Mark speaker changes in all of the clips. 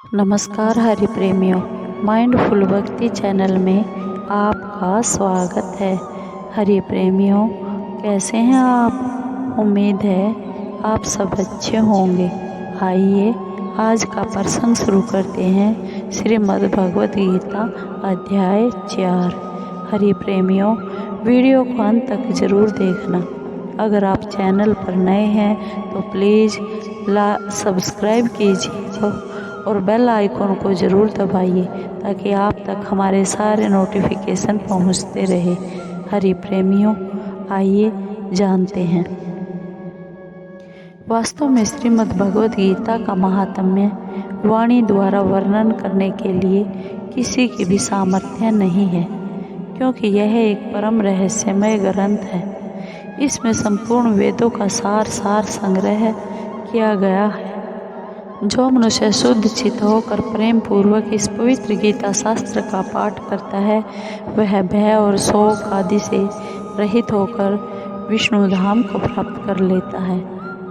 Speaker 1: नमस्कार हरि प्रेमियों, माइंडफुल भक्ति चैनल में आपका स्वागत है। हरि प्रेमियों, कैसे हैं आप? उम्मीद है आप सब अच्छे होंगे। आइए आज का प्रसंग शुरू करते हैं। श्रीमद् भगवद गीता अध्याय 4। हरि प्रेमियों, वीडियो को अंत तक ज़रूर देखना। अगर आप चैनल पर नए हैं तो प्लीज़ सब्सक्राइब कीजिए और बेल आइकॉन को ज़रूर दबाइए ताकि आप तक हमारे सारे नोटिफिकेशन पहुंचते रहे। हरि प्रेमियों, आइए जानते हैं। वास्तव में श्रीमद् भगवद गीता का महात्म्य वाणी द्वारा वर्णन करने के लिए किसी की भी सामर्थ्य नहीं है, क्योंकि यह एक परम रहस्यमय ग्रंथ है। इसमें संपूर्ण वेदों का सार संग्रह किया गया है। जो मनुष्य शुद्ध चित्त होकर प्रेम पूर्वक इस पवित्र गीता शास्त्र का पाठ करता है, वह भय और शोक आदि से रहित होकर विष्णु धाम को प्राप्त कर लेता है।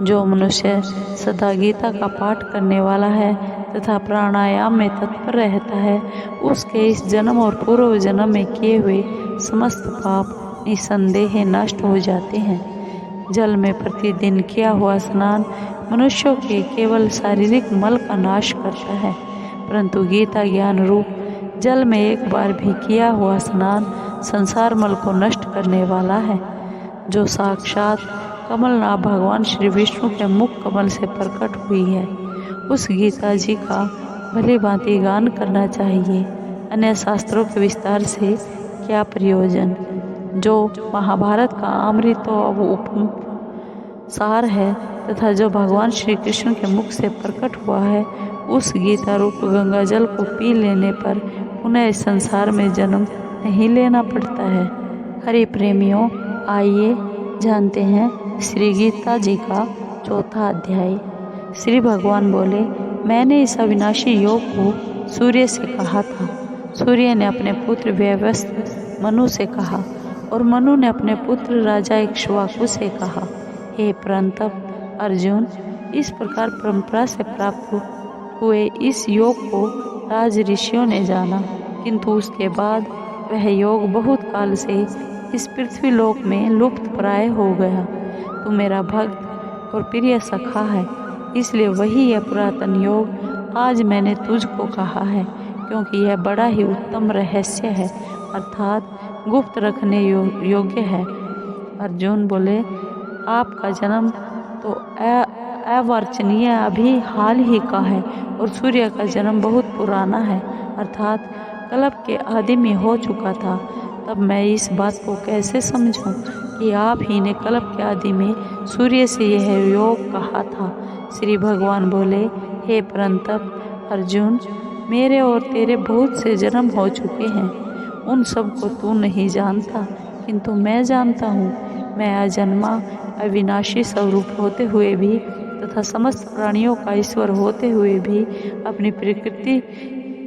Speaker 1: जो मनुष्य सदा गीता का पाठ करने वाला है तथा प्राणायाम में तत्पर रहता है, उसके इस जन्म और पूर्व जन्म में किए हुए समस्त पाप निसंदेह नष्ट हो जाते हैं। जल में प्रतिदिन किया हुआ स्नान मनुष्यों के केवल शारीरिक मल का नाश करता है, परंतु गीता ज्ञान रूप जल में एक बार भी किया हुआ स्नान संसार मल को नष्ट करने वाला है। जो साक्षात कमलनाथ भगवान श्री विष्णु के मुख कमल से प्रकट हुई है, उस गीता जी का भली भांति गान करना चाहिए। अन्य शास्त्रों के विस्तार से क्या प्रयोजन? जो महाभारत का अमृत व उपम सार है तथा जो भगवान श्री कृष्ण के मुख से प्रकट हुआ है, उस गीता रूप गंगा जल को पी लेने पर पुनः इस संसार में जन्म नहीं लेना पड़ता है। हरि प्रेमियों, आइए जानते हैं श्री गीता जी का 4था अध्याय। श्री भगवान बोले, मैंने इस अविनाशी योग को सूर्य से कहा था। सूर्य ने अपने पुत्र व्यवस्थ मनु से कहा और मनु ने अपने पुत्र राजा इक्ष्वाकु से कहा, हे परंतप अर्जुन, इस प्रकार परंपरा से प्राप्त हुए इस योग को राज ऋषियों ने जाना, किंतु उसके बाद वह योग बहुत काल से इस पृथ्वी लोक में लुप्त प्राय हो गया। तू मेरा भक्त और प्रिय सखा है, इसलिए वही यह पुरातन योग आज मैंने तुझको कहा है, क्योंकि यह बड़ा ही उत्तम रहस्य है, अर्थात गुप्त रखने योग्य है। अर्जुन बोले, आपका जन्म तो अवर्चनीय अभी हाल ही का है और सूर्य का जन्म बहुत पुराना है, अर्थात कल्प के आदि में हो चुका था। तब मैं इस बात को कैसे समझूं कि आप ही ने कल्प के आदि में सूर्य से यह योग कहा था? श्री भगवान बोले, हे परंतप अर्जुन, मेरे और तेरे बहुत से जन्म हो चुके हैं, उन सब को तू नहीं जानता, किंतु मैं जानता हूँ। मैं अजन्मा अविनाशी स्वरूप होते हुए भी तथा समस्त प्राणियों का ईश्वर होते हुए भी अपनी प्रकृति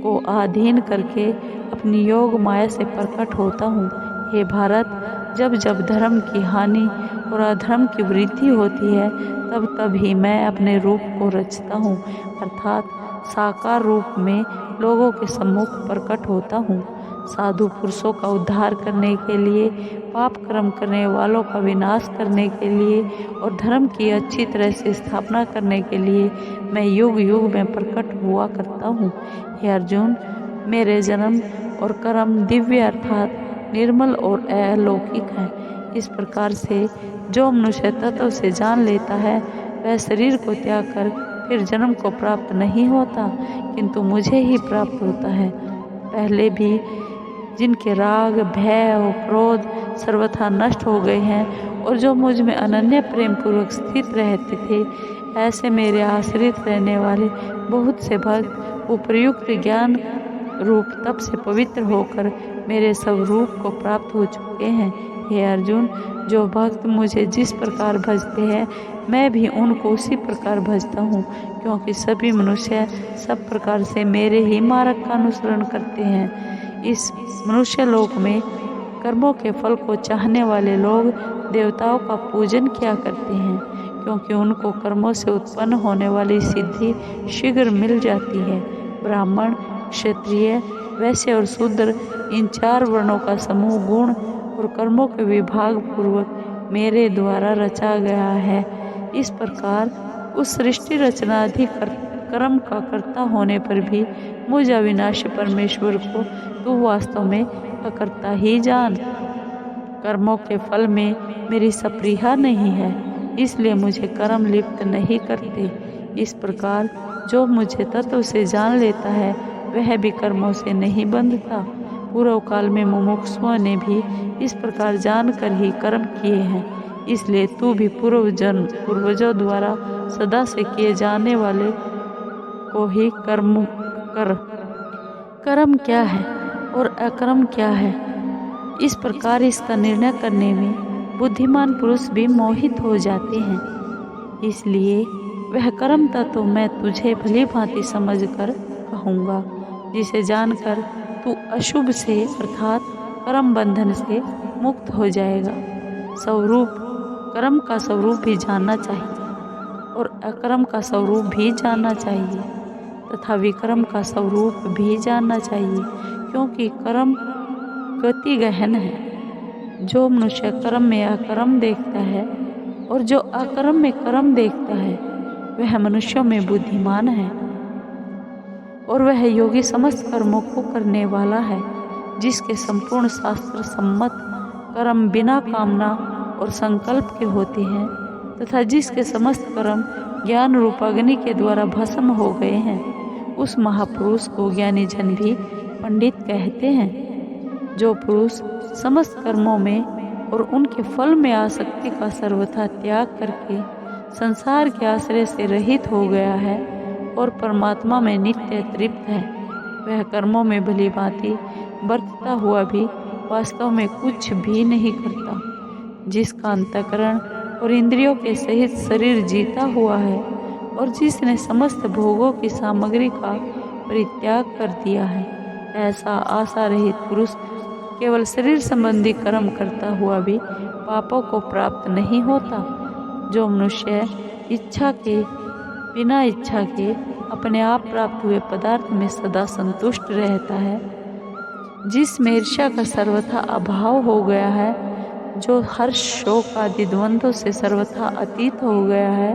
Speaker 1: को अधीन करके अपनी योग माया से प्रकट होता हूँ। हे भारत, जब जब धर्म की हानि और अधर्म की वृद्धि होती है, तब तब ही मैं अपने रूप को रचता हूँ, अर्थात साकार रूप में लोगों के सम्मुख प्रकट होता हूँ। साधु पुरुषों का उद्धार करने के लिए, पाप कर्म करने वालों का विनाश करने के लिए और धर्म की अच्छी तरह से स्थापना करने के लिए मैं युग युग में प्रकट हुआ करता हूँ। हे अर्जुन, मेरे जन्म और कर्म दिव्य अर्थात निर्मल और अलौकिक हैं। इस प्रकार से जो मनुष्य तत्व से जान लेता है, वह शरीर को त्याग कर फिर जन्म को प्राप्त नहीं होता, किंतु मुझे ही प्राप्त होता है। पहले भी जिनके राग, भय और क्रोध सर्वथा नष्ट हो गए हैं और जो मुझ में अनन्य प्रेम पूर्वक स्थित रहते थे, ऐसे मेरे आश्रित रहने वाले बहुत से भक्त उपयुक्त ज्ञान रूप तप से पवित्र होकर मेरे स्वरूप को प्राप्त हो चुके हैं। हे अर्जुन, जो भक्त मुझे जिस प्रकार भजते हैं, मैं भी उनको उसी प्रकार भजता हूँ, क्योंकि सभी मनुष्य सब प्रकार से मेरे ही मार्ग का अनुसरण करते हैं। इस मनुष्य लोक में कर्मों के फल को चाहने वाले लोग देवताओं का पूजन किया करते हैं, क्योंकि उनको कर्मों से उत्पन्न होने वाली सिद्धि शीघ्र मिल जाती है। ब्राह्मण, क्षत्रिय, वैश्य और शूद्र, इन 4 वर्णों का समूह गुण और कर्मों के विभाग पूर्वक मेरे द्वारा रचा गया है। इस प्रकार उस सृष्टि रचनाधि कर्म का कर्ता होने पर भी मुझ अविनाशी परमेश्वर को तू वास्तव में अकर्ता ही जान। कर्मों के फल में मेरी सप्रिया नहीं है, इसलिए मुझे कर्म लिप्त नहीं करते। इस प्रकार जो मुझे तत्व से जान लेता है वह भी कर्मों से नहीं बंधता। पूर्व काल में मुमुक्षुओं ने भी इस प्रकार जानकर ही कर्म किए हैं, इसलिए तू भी पूर्वजों द्वारा सदा से किए जाने वाले को ही कर्म कर। कर्म क्या है और अकर्म क्या है, इस प्रकार इसका निर्णय करने में बुद्धिमान पुरुष भी मोहित हो जाते हैं। इसलिए वह कर्म तत्व मैं तुझे भली भांति समझ कर कहूँगा, जिसे जानकर तू अशुभ से अर्थात कर्म बंधन से मुक्त हो जाएगा। स्वरूप, कर्म का स्वरूप भी जानना चाहिए और अकर्म का स्वरूप भी जानना चाहिए तथा विकर्म का स्वरूप भी जानना चाहिए, क्योंकि कर्म गति गहन है। जो मनुष्य कर्म में अकर्म देखता है और जो अकर्म में कर्म देखता है वह मनुष्यों में बुद्धिमान है और वह योगी समस्त कर्मों को करने वाला है, जिसके संपूर्ण शास्त्र सम्मत कर्म बिना कामना और संकल्प के होते हैं तथा जिसके समस्त कर्म ज्ञान रूप अग्नि के द्वारा भस्म हो गए हैं। उस महापुरुष को ज्ञानी जन भी पंडित कहते हैं। जो पुरुष समस्त कर्मों में और उनके फल में आसक्ति का सर्वथा त्याग करके संसार के आश्रय से रहित हो गया है और परमात्मा में नित्य तृप्त है, वह कर्मों में भली भांति बरतता हुआ भी वास्तव में कुछ भी नहीं करता। जिसका अंतःकरण और इंद्रियों के सहित शरीर जीता हुआ है और जिसने समस्त भोगों की सामग्री का परित्याग कर दिया है, ऐसा आशा रहित पुरुष केवल शरीर संबंधी कर्म करता हुआ भी पापों को प्राप्त नहीं होता। जो मनुष्य इच्छा के बिना इच्छा के अपने आप प्राप्त हुए पदार्थ में सदा संतुष्ट रहता है, जिसमें ईर्ष्या का सर्वथा अभाव हो गया है, जो हर्ष शोक आदि द्वंद्वों से सर्वथा अतीत हो गया है,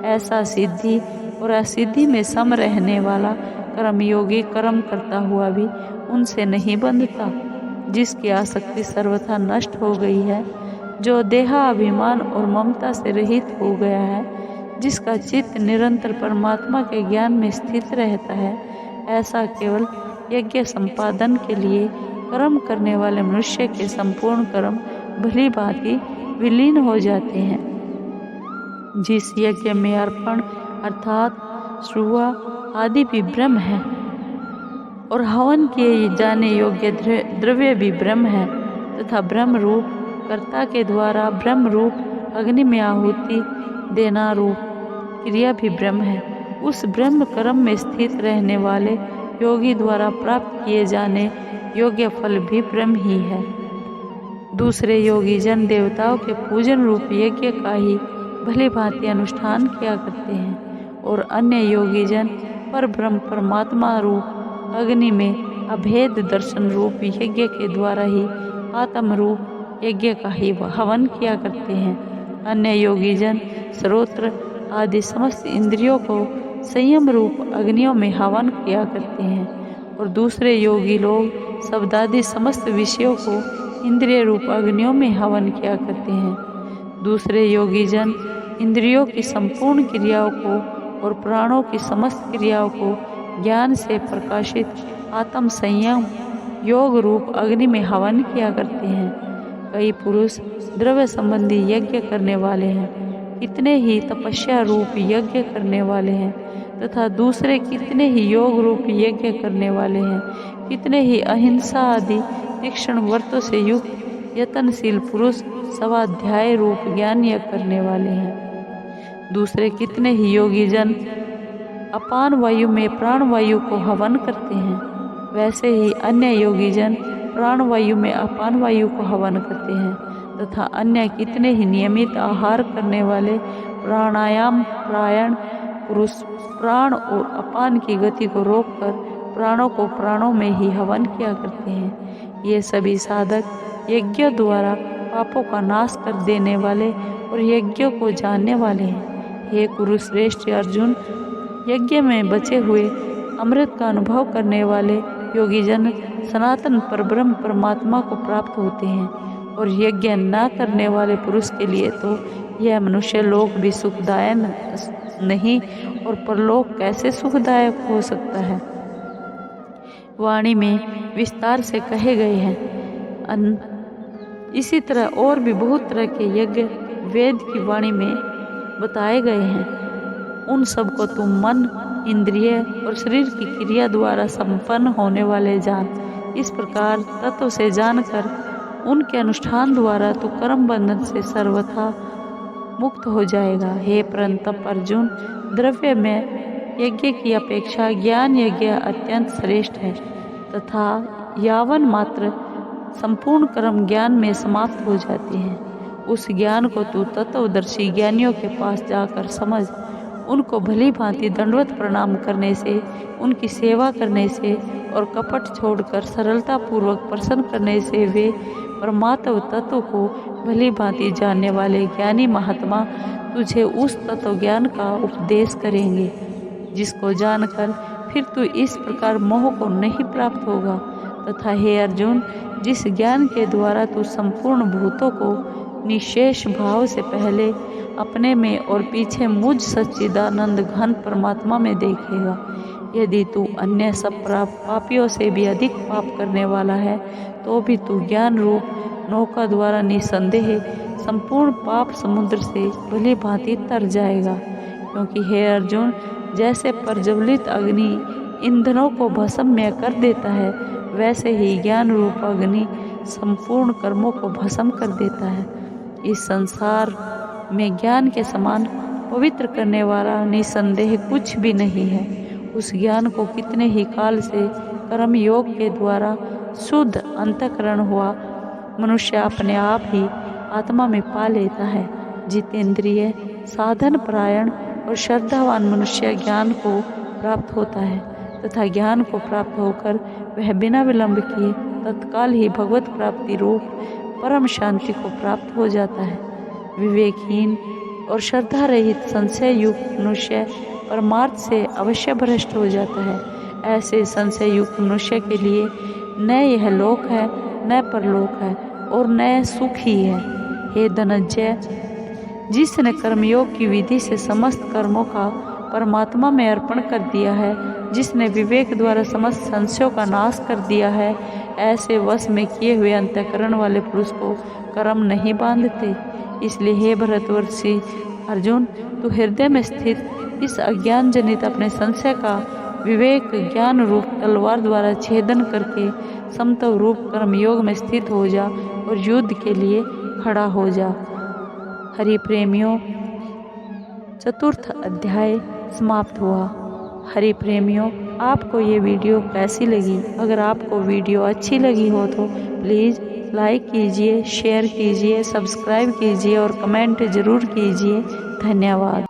Speaker 1: ऐसा सिद्धि और असिद्धि में सम रहने वाला कर्मयोगी कर्म करता हुआ भी उनसे नहीं बंधता। जिसकी आसक्ति सर्वथा नष्ट हो गई है, जो देहाभिमान और ममता से रहित हो गया है, जिसका चित्त निरंतर परमात्मा के ज्ञान में स्थित रहता है, ऐसा केवल यज्ञ संपादन के लिए कर्म करने वाले मनुष्य के संपूर्ण कर्म भली भांति विलीन हो जाते हैं। जिस यज्ञ में अर्पण अर्थात श्रुवा आदि भी ब्रह्म है और हवन किए जाने योग्य द्रव्य भी ब्रह्म है तथा ब्रह्म रूप कर्ता के द्वारा ब्रह्म रूप अग्नि में आहुति देना रूप क्रिया भी ब्रह्म है, उस ब्रह्म कर्म में स्थित रहने वाले योगी द्वारा प्राप्त किए जाने योग्य फल भी ब्रह्म ही है। दूसरे योगी जन देवताओं के पूजन रूप यज्ञ का ही भली भांति अनुष्ठान किया करते हैं और अन्य योगी जन पर ब्रह्म परमात्मा रूप अग्नि में अभेद दर्शन रूप यज्ञ के द्वारा ही आत्म रूप यज्ञ का ही हवन किया करते हैं। अन्य योगी जन स्रोत्र आदि समस्त इंद्रियों को संयम रूप अग्नियों में हवन किया करते हैं और दूसरे योगी लोग शब्दादि समस्त विषयों को इंद्रिय रूप अग्नियों में हवन किया करते हैं। दूसरे योगी जन इंद्रियों की संपूर्ण क्रियाओं को और प्राणों की समस्त क्रियाओं को ज्ञान से प्रकाशित आत्म संयम योग रूप अग्नि में हवन किया करते हैं। कई पुरुष द्रव्य संबंधी यज्ञ करने वाले हैं, कितने ही तपस्या रूप यज्ञ करने वाले हैं तथा दूसरे कितने ही योग रूप यज्ञ करने वाले हैं, कितने ही अहिंसा आदि तीक्ष्ण व्रतों से युक्त यत्नशील पुरुष स्वाध्याय रूप ज्ञान यज्ञ करने वाले हैं। दूसरे कितने ही योगी जन अपान वायु में प्राण वायु को हवन करते हैं, वैसे ही अन्य योगी जन प्राण वायु में अपान वायु को हवन करते हैं तथा अन्य कितने ही नियमित आहार करने वाले प्राणायाम प्रायण पुरुष प्राण और अपान की गति को रोककर प्राणों को प्राणों में ही हवन किया करते हैं। ये सभी साधक यज्ञ द्वारा पापों का नाश कर देने वाले और यज्ञ को जानने वाले हैं। हे कुरुश्रेष्ठ अर्जुन, यज्ञ में बचे हुए अमृत का अनुभव करने वाले योगी जन सनातन परब्रह्म परमात्मा को प्राप्त होते हैं, और यज्ञ न करने वाले पुरुष के लिए तो यह मनुष्य लोक भी सुखदायक नहीं और परलोक कैसे सुखदायक हो सकता है। वाणी में विस्तार से कहे गए हैं। इसी तरह और भी बहुत तरह के यज्ञ वेद की वाणी में बताए गए हैं। उन सब को तुम मन, इंद्रिय और शरीर की क्रिया द्वारा संपन्न होने वाले जान। इस प्रकार तत्व से जानकर उनके अनुष्ठान द्वारा तू कर्म बंधन से सर्वथा मुक्त हो जाएगा। हे परंतप अर्जुन, द्रव्य में यज्ञ की अपेक्षा ज्ञान यज्ञ अत्यंत श्रेष्ठ है, तथा यावन मात्र संपूर्ण कर्म ज्ञान में समाप्त हो जाते हैं। उस ज्ञान को तू तत्वदर्शी ज्ञानियों के पास जाकर समझ। उनको भली भांति दंडवत प्रणाम करने से, उनकी सेवा करने से और कपट छोड़कर सरलता पूर्वक प्रसन्न करने से वे परमात्म तत्व को भली भांति जानने वाले ज्ञानी महात्मा तुझे उस तत्व ज्ञान का उपदेश करेंगे, जिसको जानकर फिर तू इस प्रकार मोह को नहीं प्राप्त होगा। तथा हे अर्जुन, जिस ज्ञान के द्वारा तू संपूर्ण भूतों को निशेष भाव से पहले अपने में और पीछे मुझ सच्चिदानंद घन परमात्मा में देखेगा, यदि तू अन्य सब पापियों से भी अधिक पाप करने वाला है, तो भी तू ज्ञान रूप नौका द्वारा निसंदेह संपूर्ण पाप समुद्र से भली भांति तर जाएगा। क्योंकि हे अर्जुन, जैसे प्रज्वलित अग्नि ईंधनों को भस्म कर देता है, वैसे ही ज्ञान रूप अग्नि संपूर्ण कर्मों को भस्म कर देता है। इस संसार में ज्ञान के समान पवित्र करने वाला निसंदेह कुछ भी नहीं है। उस ज्ञान को कितने ही काल से कर्म योग के द्वारा शुद्ध अंतःकरण हुआ मनुष्य अपने आप ही आत्मा में पा लेता है। जितेंद्रिय, साधन परायण और श्रद्धावान मनुष्य ज्ञान को प्राप्त होता है, तथा ज्ञान को प्राप्त होकर वह बिना विलंब किए तत्काल ही भगवत प्राप्ति रूप परम शांति को प्राप्त हो जाता है। विवेकहीन और श्रद्धा रहित संशय युक्त मनुष्य परमार्थ से अवश्य भ्रष्ट हो जाता है। ऐसे संशय युक्त मनुष्य के लिए न यह लोक है, न परलोक है, और न सुख ही है। हे धनंजय, जिसने कर्मयोग की विधि से समस्त कर्मों का परमात्मा में अर्पण कर दिया है, जिसने विवेक द्वारा समस्त संशयों का नाश कर दिया है, ऐसे वश में किए हुए अंतःकरण वाले पुरुष को कर्म नहीं बांधते। इसलिए हे भरतवर्षी अर्जुन, तू हृदय में स्थित इस अज्ञान जनित अपने संशय का विवेक ज्ञान रूप तलवार द्वारा छेदन करके समत्व रूप कर्मयोग में स्थित हो जा और युद्ध के लिए खड़ा हो जा। हरि प्रेमियों, चतुर्थ अध्याय समाप्त हुआ। हरि प्रेमियों, आपको ये वीडियो कैसी लगी? अगर आपको वीडियो अच्छी लगी हो तो प्लीज़ लाइक कीजिए, शेयर कीजिए, सब्सक्राइब कीजिए और कमेंट ज़रूर कीजिए। धन्यवाद।